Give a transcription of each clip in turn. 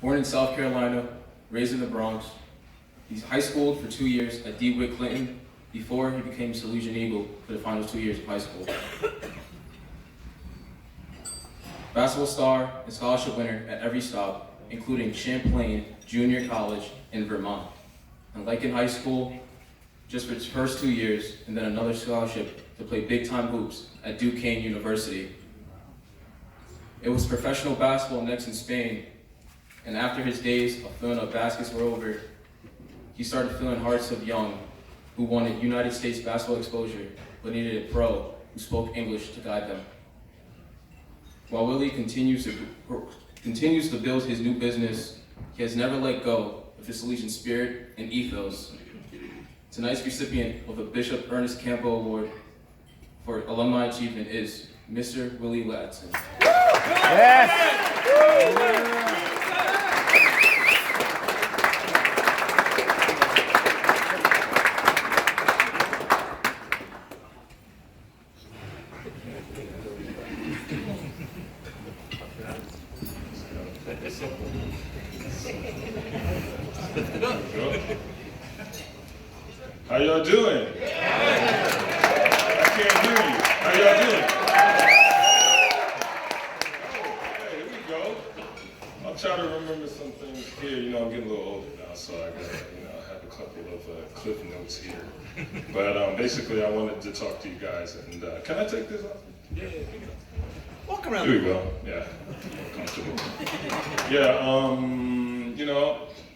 Born in South Carolina, raised in the Bronx, he's high schooled for 2 years at DeWitt Clinton before he became a Salesian Eagle for the final 2 years of high school. Basketball star and scholarship winner at every stop, including Champlain Junior College in Vermont. And like in high school, just for his first 2 years, and then another scholarship to play big-time hoops at Duquesne University. It was professional basketball next in Spain, and after his days of filling up baskets were over, he started filling hearts of young who wanted United States basketball exposure, but needed a pro who spoke English to guide them. While Willie continues to build his new business, he has never let go of his Salesian spirit and ethos. Tonight's recipient of the Bishop Ernest Coppo Award for Alumni Achievement is Mr. Willie Ladson. Yes! How y'all doing? I can't hear you. How y'all doing? Hey, here we go. I'll try to remember some things here. You know, I'm getting a little older now, so I got, I have a couple of cliff notes here. But basically, I wanted to talk to you guys. And can I take this off? Yeah. Walk around. Here we go. Yeah, comfortable. Yeah.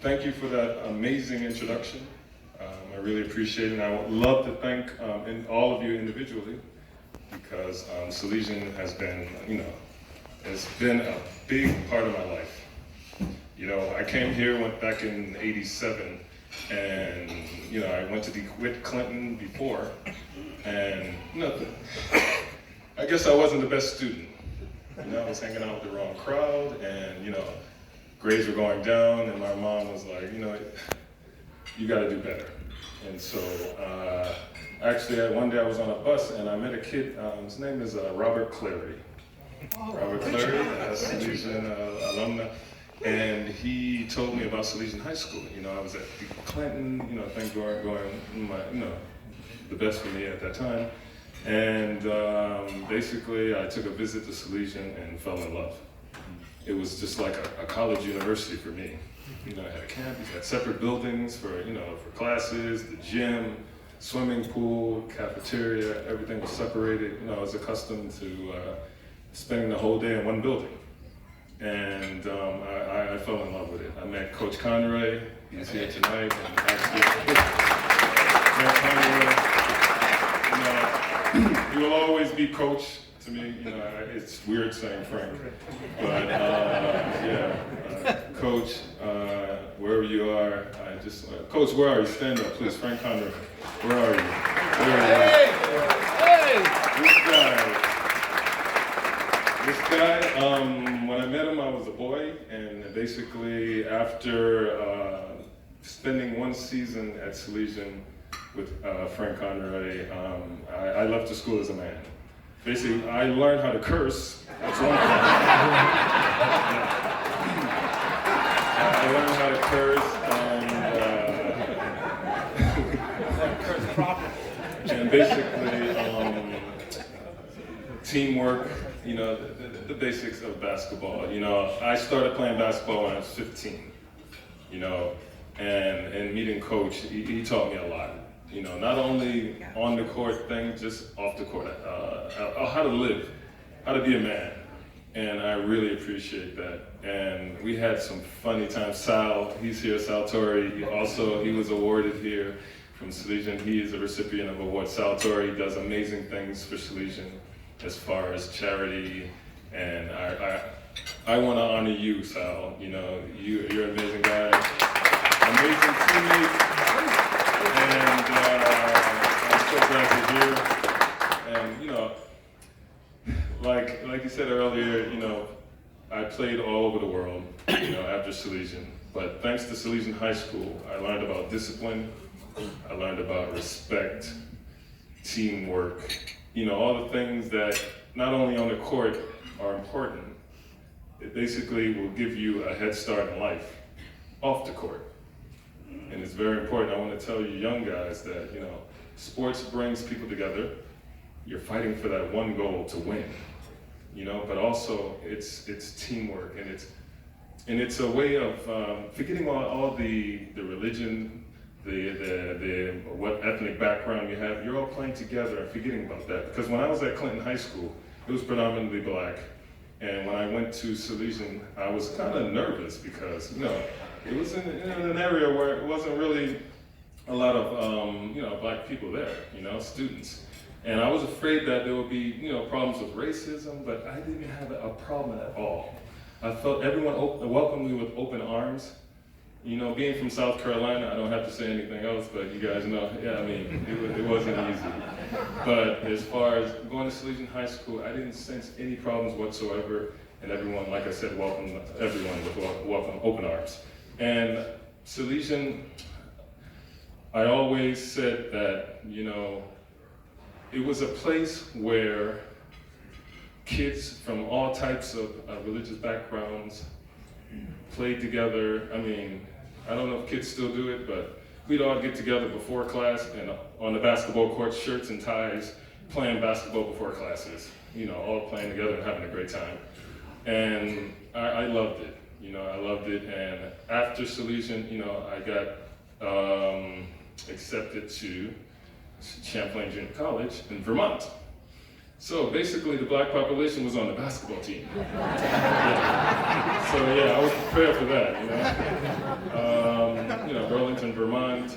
Thank you for that amazing introduction. I really appreciate it, and I would love to thank all of you individually, because Salesian has been, it's been a big part of my life. I came here, went back in '87, and I went to DeWitt Clinton before, and I guess I wasn't the best student. I was hanging out with the wrong crowd, and grades were going down, and my mom was like, you got to do better. And so, actually, one day I was on a bus and I met a kid. His name is Robert Clary. Robert Clary, Salesian alumni, and he told me about Salesian High School. I was at Clinton. Things weren't going, the best for me at that time. And basically, I took a visit to Salesian and fell in love. It was just like a college university for me. I had a campus, had separate buildings for classes, the gym, swimming pool, cafeteria, everything was separated. I was accustomed to spending the whole day in one building. And I fell in love with it. I met Coach Conroy, he's here tonight, and actually, Frank Conroy, he will always be Coach to me. It's weird saying Frank, but Coach, wherever you are, Coach, where are you? Stand up, please. Frank Conroy, where are you? Hey! This guy, when I met him, I was a boy, and basically after spending one season at Salesian with Frank Conroy, I left the school as a man. Basically, I learned how to curse. That's one thing. I learned how to curse, and basically teamwork. The basics of basketball. I started playing basketball when I was 15. And meeting Coach, he taught me a lot. Not only on the court thing, just off the court, how to live, how to be a man. And I really appreciate that. And we had some funny times. Sal, he's here, Sal Torrey. He was awarded here from Salesian. He is a recipient of award. Sal Torrey does amazing things for Salesian as far as charity. And I want to honor you, Sal. You're an amazing guy, amazing teammate. And I'm so glad you're here. And like you said earlier, I played all over the world, after Salesian. But thanks to Salesian High School, I learned about discipline. I learned about respect, teamwork. All the things that not only on the court are important, it basically will give you a head start in life off the court. And it's very important. I want to tell you young guys that, sports brings people together. You're fighting for that one goal to win, but also it's teamwork, and it's a way of forgetting all the religion, the what ethnic background you have. You're all playing together and forgetting about that. Because when I was at Clinton High School, it was predominantly black. And when I went to Salesian, I was kind of nervous because, it was in an area where it wasn't really a lot of, black people there, students. And I was afraid that there would be, problems with racism, but I didn't have a problem at all. I felt everyone welcomed me with open arms. Being from South Carolina, I don't have to say anything else, but you guys know, it wasn't easy. But as far as going to Salesian High School, I didn't sense any problems whatsoever, and everyone, like I said, welcomed everyone with open arms. And Salesian, I always said that, it was a place where kids from all types of religious backgrounds played together. I don't know if kids still do it, but we'd all get together before class and on the basketball court, shirts and ties, playing basketball before classes, all playing together and having a great time. And I loved it, I loved it. And after Salesian, I got accepted to Champlain Junior College in Vermont. So basically the black population was on the basketball team. Yeah. So I was prepared for that, Burlington, Vermont,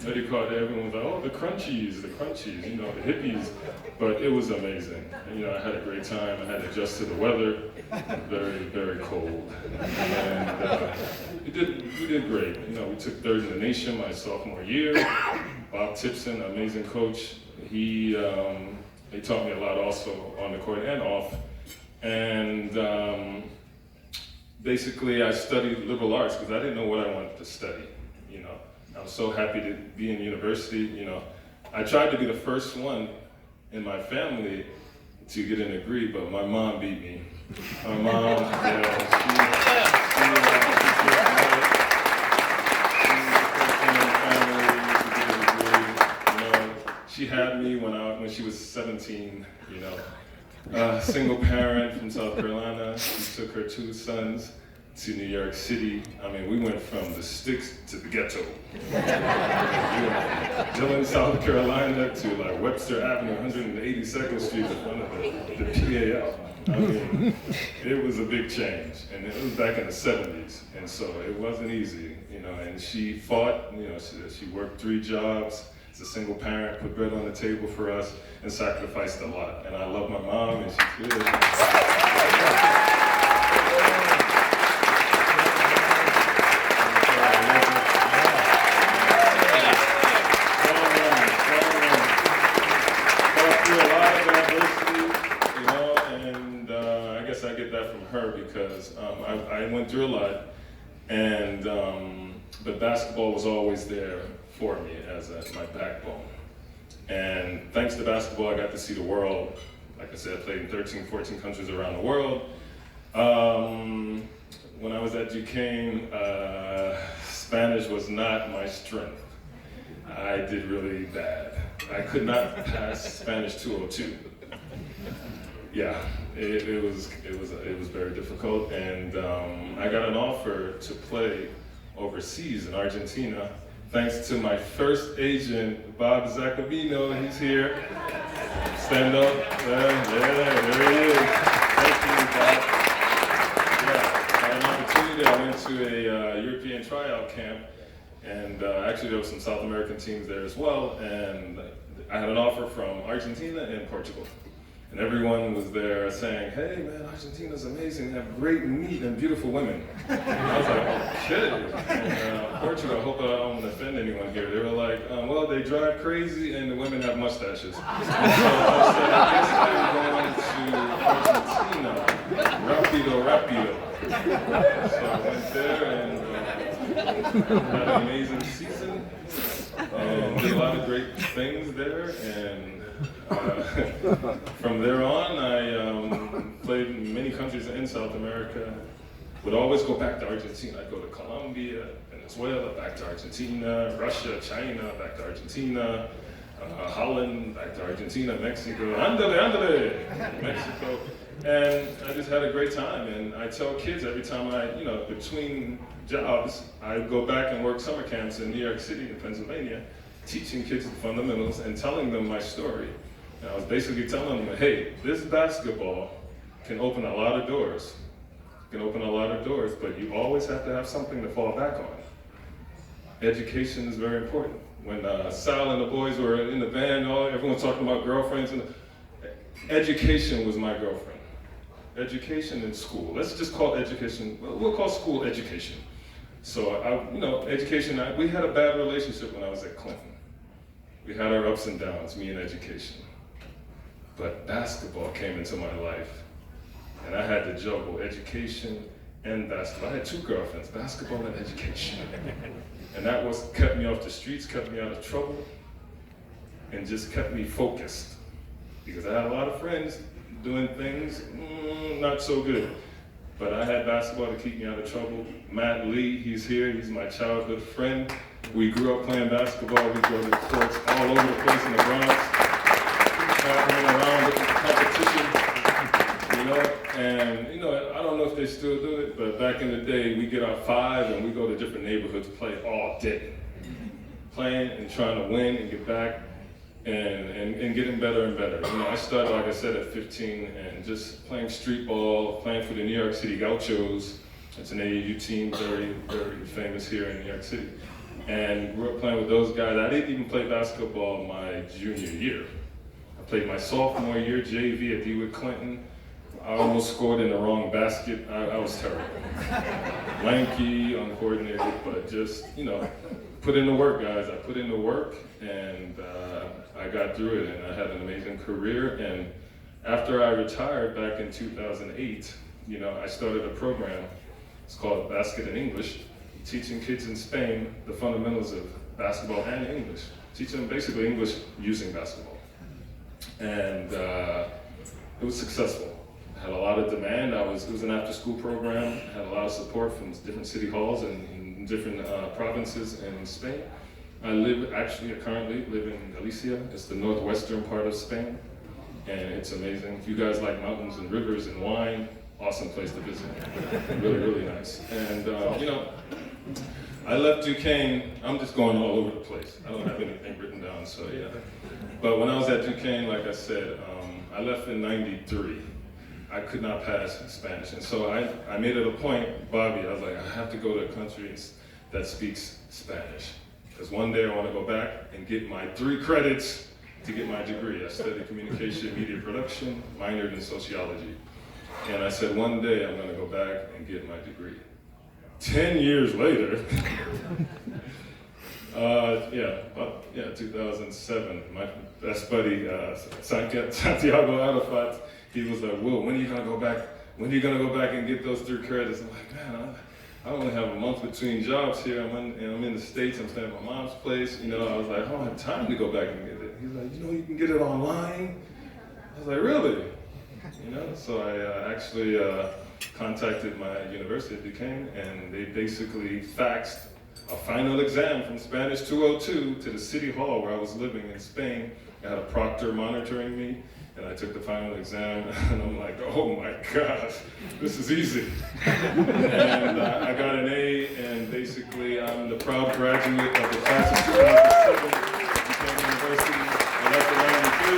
what do you call it? Everyone was like, oh, the crunchies, the hippies. But it was amazing. And, I had a great time. I had to adjust to the weather, very, very cold. And we did great. We took third in the nation my sophomore year. Bob Tipson, amazing coach. He taught me a lot also on the court and off. And basically I studied liberal arts because I didn't know what I wanted to study. I was so happy to be in university. I tried to be the first one in my family to get a degree, but my mom beat me. My mom, she had me when she was 17, single parent from South Carolina. She took her 2 sons to New York City. We went from the sticks to the ghetto. Dillon, South Carolina to like Webster Avenue, 182nd Street in front of the PAL. It was a big change, and it was back in the 70s, and so it wasn't easy, and she fought, she worked 3 jobs as a single parent, put bread on the table for us, and sacrificed a lot. And I love my mom, and she's good. Because I went through a lot, and but basketball was always there for me as my backbone. And thanks to basketball, I got to see the world. Like I said, I played in 13, 14 countries around the world. When I was at Duquesne, Spanish was not my strength. I did really bad. I could not pass Spanish 202. Yeah, it was very difficult, and I got an offer to play overseas in Argentina, thanks to my first agent, Bob Zacabino. He's here. Stand up. Yeah, there he is. Thank you, Bob. Yeah, I had an opportunity. I went to a European tryout camp, and actually there were some South American teams there as well, and I had an offer from Argentina and Portugal. And everyone was there saying, hey man, Argentina's amazing, they have great meat and beautiful women. And I was like, okay. And Portugal, I hope I don't offend anyone here. They were like, well, they drive crazy and the women have mustaches. And so I said, I guess I'm going to Argentina, rapido. So I went there and had an amazing season. And did a lot of great things there. And From there on, I played in many countries in South America. Would always go back to Argentina. I'd go to Colombia, Venezuela, back to Argentina, Russia, China, back to Argentina, Holland, back to Argentina, Mexico, andale, Mexico. And I just had a great time. And I tell kids every time between jobs, I go back and work summer camps in New York City and Pennsylvania, teaching kids the fundamentals and telling them my story. And I was basically telling them, hey, this basketball can open a lot of doors. Can open a lot of doors, but you always have to have something to fall back on. Education is very important. When Sal and the boys were in the band, everyone was talking about girlfriends, and education was my girlfriend. Education in school. Let's just call education, we'll call school education. So, education, we had a bad relationship when I was at Clinton. We had our ups and downs, me and education. But basketball came into my life. And I had to juggle education and basketball. I had two girlfriends, basketball and education. And that kept me off the streets, kept me out of trouble, and just kept me focused. Because I had a lot of friends doing things not so good. But I had basketball to keep me out of trouble. Matt Lee, he's here, he's my childhood friend. We grew up playing basketball, we go to the courts all over the place in the Bronx, traveling around with the competition. And I don't know if they still do it, but back in the day, we get our 5 and we go to different neighborhoods, play all day. Playing and trying to win and get back and getting better and better. I started, like I said, at 15 and just playing street ball, playing for the New York City Gauchos. It's an AAU team, very, very famous here in New York City. And grew up playing with those guys. I didn't even play basketball my junior year. I played my sophomore year, JV at DeWitt Clinton. I almost scored in the wrong basket. I was terrible. Lanky, uncoordinated, but just, put in the work, guys. I put in the work, and I got through it, and I had an amazing career. And after I retired back in 2008, I started a program. It's called Basket in English, teaching kids in Spain the fundamentals of basketball and English. Teaching them basically English using basketball. And it was successful. Had a lot of demand. It was an after-school program. Had a lot of support from different city halls and different provinces in Spain. I currently live in Galicia. It's the northwestern part of Spain, and it's amazing. If you guys like mountains and rivers and wine, awesome place to visit. Really, really nice. And I left Duquesne. I'm just going all over the place. I don't have anything written down, so yeah. But when I was at Duquesne, like I said, I left in '93. I could not pass Spanish. And so I made it a point, Bobby, I was like, I have to go to countries that speaks Spanish. Because one day I want to go back and get my 3 credits to get my degree. I studied communication, media production, minored in sociology. And I said, one day I'm going to go back and get my degree. 10 years later, 2007, my best buddy, Santiago Arafat, he was like, Will, when are you gonna go back? When are you gonna go back and get those 3 credits? I'm like, man, I only have a month between jobs here. I'm in the States, I'm staying at my mom's place. I was like, I don't have time to go back and get it. He's like, you can get it online. I was like, really? So I actually contacted my university at Duquesne, and they basically faxed a final exam from Spanish 202 to the city hall where I was living in Spain. I had a proctor monitoring me. And I took the final exam, and I'm like, oh my gosh, this is easy. And I got an A, and basically I'm the proud graduate of the class of 2007, Duquesne University. I left in '93,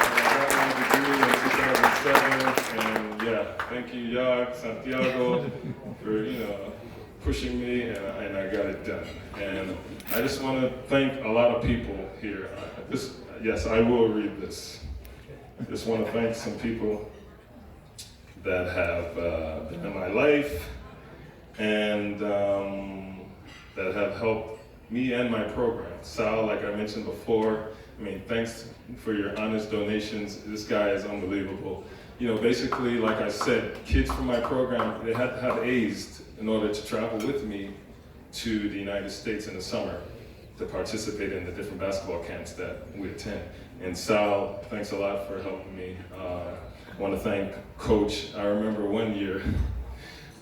and I got my degree in 2007. And yeah, thank you, Yag, Santiago, for pushing me, and I got it done. And I just want to thank a lot of people here. Yes, I will read this. I just want to thank some people that have been in my life and that have helped me and my program. Sal, like I mentioned before, thanks for your honest donations. This guy is unbelievable. Basically, like I said, kids from my program, they had to have A's in order to travel with me to the United States in the summer. to participate in the different basketball camps that we attend. And Sal, thanks a lot for helping me. I want to thank Coach. I remember one year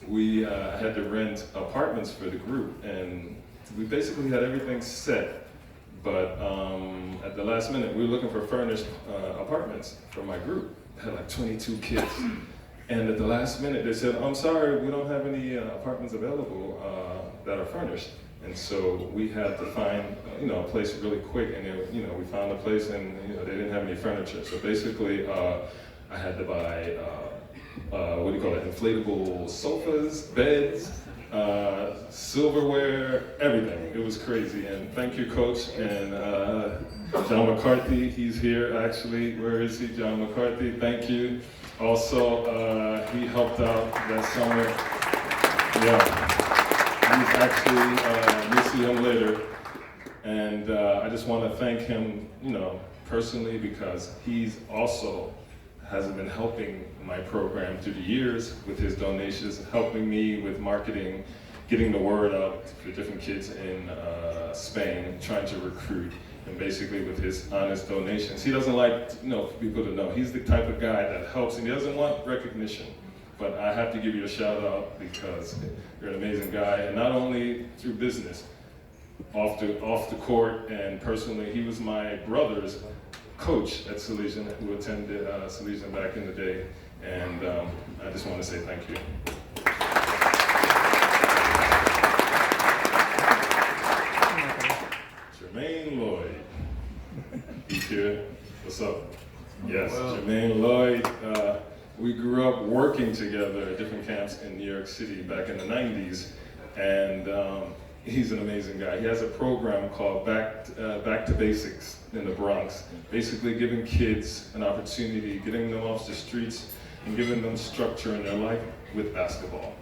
we had to rent apartments for the group, and we basically had everything set. But at the last minute, we were looking for furnished apartments for my group. I had like 22 kids. And at the last minute, they said, I'm sorry, we don't have any apartments available that are furnished. And so we had to find, a place really quick. And, we found a place and, they didn't have any furniture. So basically, I had to buy, inflatable sofas, beds, silverware, everything. It was crazy. And thank you, Coach. And John McCarthy, he's here actually. Where is he? John McCarthy, thank you. Also, he helped out that summer. Yeah, he's actually, you'll see him later. And I just want to thank him, personally, because he's also has been helping my program through the years with his donations, helping me with marketing, getting the word out for different kids in Spain, trying to recruit, and basically with his honest donations. He doesn't like people to know. He's the type of guy that helps, and he doesn't want recognition. But I have to give you a shout out because you're an amazing guy, and not only through business, off the court, and personally, he was my brother's coach at Salesian, who attended Salesian back in the day, and I just want to say thank you. Jermaine Lloyd, he's here. What's up? Yes, Jermaine Lloyd. We grew up working together at different camps in New York City back in the 90s, and he's an amazing guy. He has a program called Back to Basics in the Bronx, basically giving kids an opportunity, getting them off the streets and giving them structure in their life with basketball.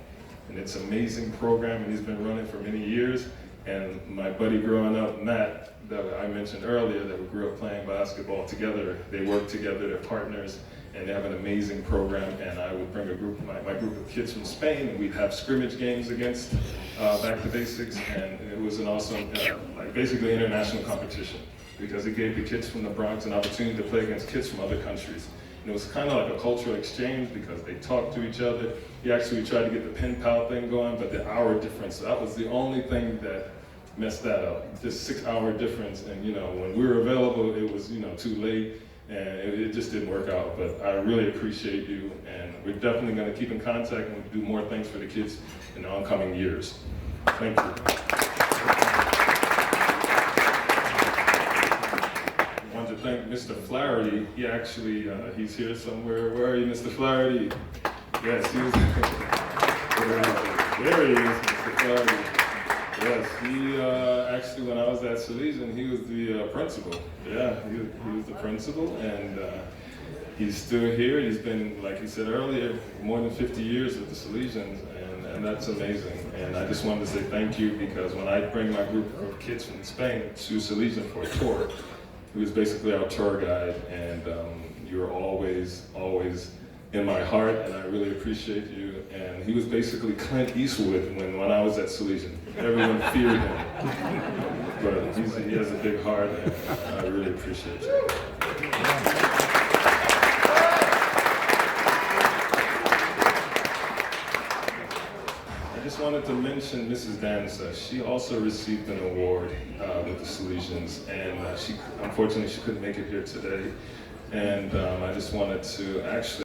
And it's an amazing program, and he's been running for many years. And my buddy growing up, Matt, that I mentioned earlier, that we grew up playing basketball together, they work together, they're partners, and they have an amazing program. And I would bring my group of kids from Spain, and we'd have scrimmage games against Back to Basics, and it was an awesome, basically international competition, because it gave the kids from the Bronx an opportunity to play against kids from other countries. And it was kind of like a cultural exchange because they talked to each other. We actually tried to get the pen pal thing going, but the hour difference, that was the only thing that messed that up. Just 6 hour difference, and when we were available, it was too late, and it just didn't work out. But I really appreciate you, and we're definitely going to keep in contact and do more things for the kids in the oncoming years. Thank you. I want to thank Mr. Flaherty. He actually, he's here somewhere. Where are you, Mr. Flaherty? Yes, he was. There he is, Mr. Flaherty. Yes, he actually, when I was at Salesian, he was the principal. Yeah, he was the principal, and he's still here. He's been, like he said earlier, more than 50 years with the Salesians, and that's amazing. And I just wanted to say thank you, because when I bring my group of kids from Spain to Salesian for a tour, he was basically our tour guide, and you're always in my heart, and I really appreciate you. And he was basically Clint Eastwood when I was at Salesian. Everyone feared him, but he has a big heart, and I really appreciate you. I just wanted to mention Mrs. Danza. She also received an award with the Salesians, and unfortunately she couldn't make it here today. And I just wanted to actually